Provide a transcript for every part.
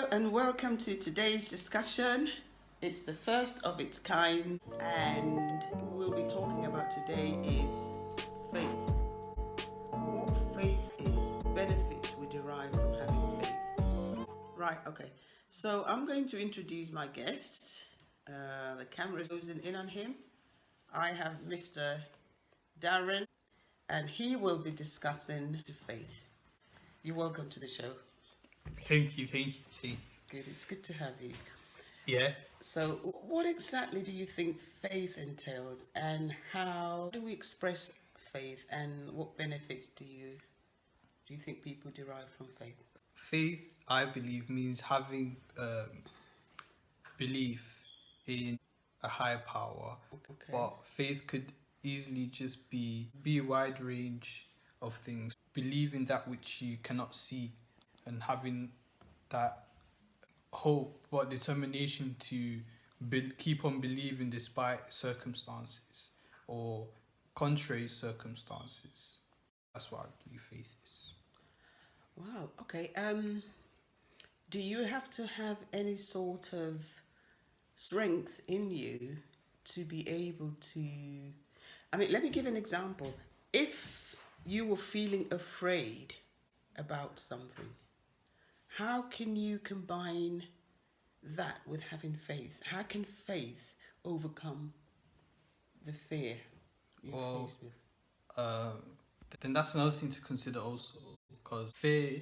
Hello and welcome to today's discussion. It's the first of its kind, and what we'll be talking about today is faith. What faith is, benefits we derive from having faith. Right, okay. So I'm going to introduce my guest. The camera is closing in on him. I have Mr. Darren, and he will be discussing faith. You're welcome to the show. Thank you. Good, it's good to have you. Yeah. So what exactly do you think faith entails, and how do we express faith, and what benefits do you think people derive from faith? Faith, I believe, means having belief in a higher power. Okay. But faith could easily just be a wide range of things. Believing that which you cannot see, and having that hope but determination to keep on believing despite circumstances or contrary circumstances. That's what I believe faith is. Wow, okay. Do you have to have any sort of strength in you to be able to... I mean, let me give an example. If you were feeling afraid about something, how can you combine that with having faith? How can faith overcome the fear you're faced with? Then that's another thing to consider also, because fear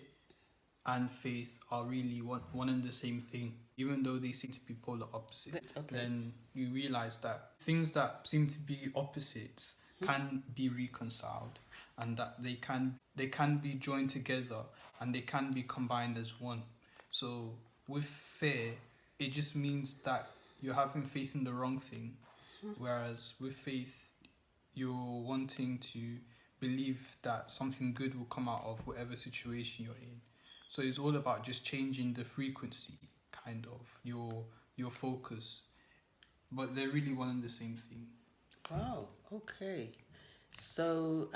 and faith are really one and the same thing, even though they seem to be polar opposites. Okay. Then you realize that things that seem to be opposites can be reconciled, and that they can be joined together, and they can be combined as one. So with fear, it just means that you're having faith in the wrong thing, whereas with faith, you're wanting to believe that something good will come out of whatever situation you're in. So it's all about just changing the frequency, kind of, your focus. But they're really one and the same thing. Wow, okay. So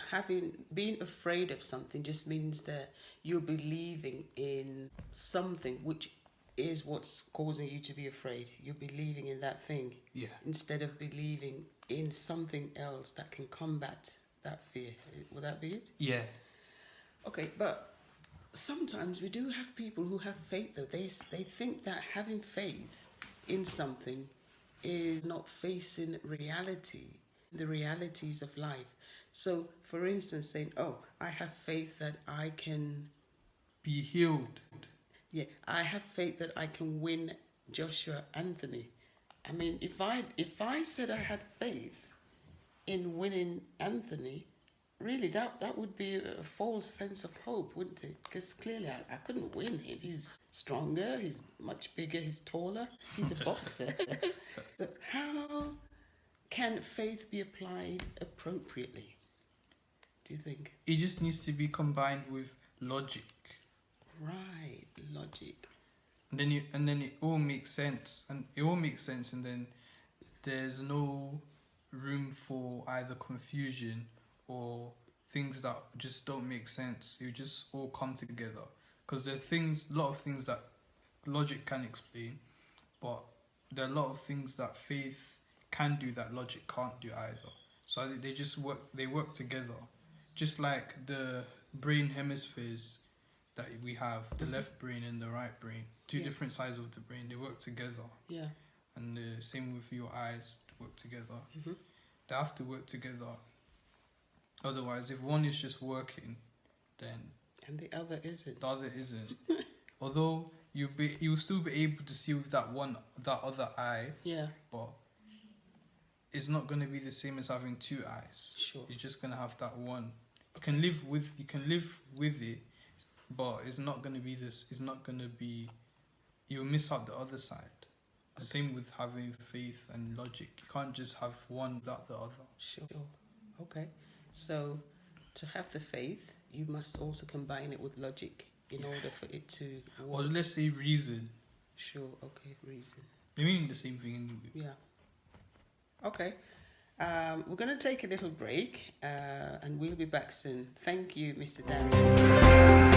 being afraid of something just means that you're believing in something which is what's causing you to be afraid. You're believing in that thing. Yeah. Instead of believing in something else that can combat that fear. Would that be it? Yeah. Okay, but sometimes we do have people who have faith, though. They think that having faith in something is not facing reality, the realities of life. So, for instance, saying, oh, I have faith that I can be healed. Yeah, I have faith that I can win Joshua Anthony. I mean, if I said I had faith in winning Anthony, really that would be a false sense of hope, wouldn't it? Because clearly I couldn't win him. He's stronger, he's much bigger, he's taller, he's a boxer. So how can faith be applied appropriately, do you think? It just needs to be combined with logic. Right, logic. And then it all makes sense, and then there's no room for either confusion or things that just don't make sense. You just all come together, because there are a lot of things that logic can explain, but there are a lot of things that faith can do that logic can't do either. So I think they work together, just like the brain hemispheres that we have, the left brain and the right brain, two different sides of the brain, they work together. Yeah. And the same with your eyes, work together. They have to work together. Otherwise, if one is just working, then and the other isn't. Although you'll still be able to see with that other eye. Yeah. But it's not going to be the same as having two eyes. Sure. You're just going to have that one. You can live with it, but it's not going to be this. It's not going to be. You'll miss out the other side. The same with having faith and logic. You can't just have one without the other. Sure. Okay. So, to have the faith, you must also combine it with logic in order for it to work. Or let's say reason. Sure. Okay. Reason. They mean the same thing anyway. Yeah. Okay. We're going to take a little break, and we'll be back soon. Thank you, Mr. Darren.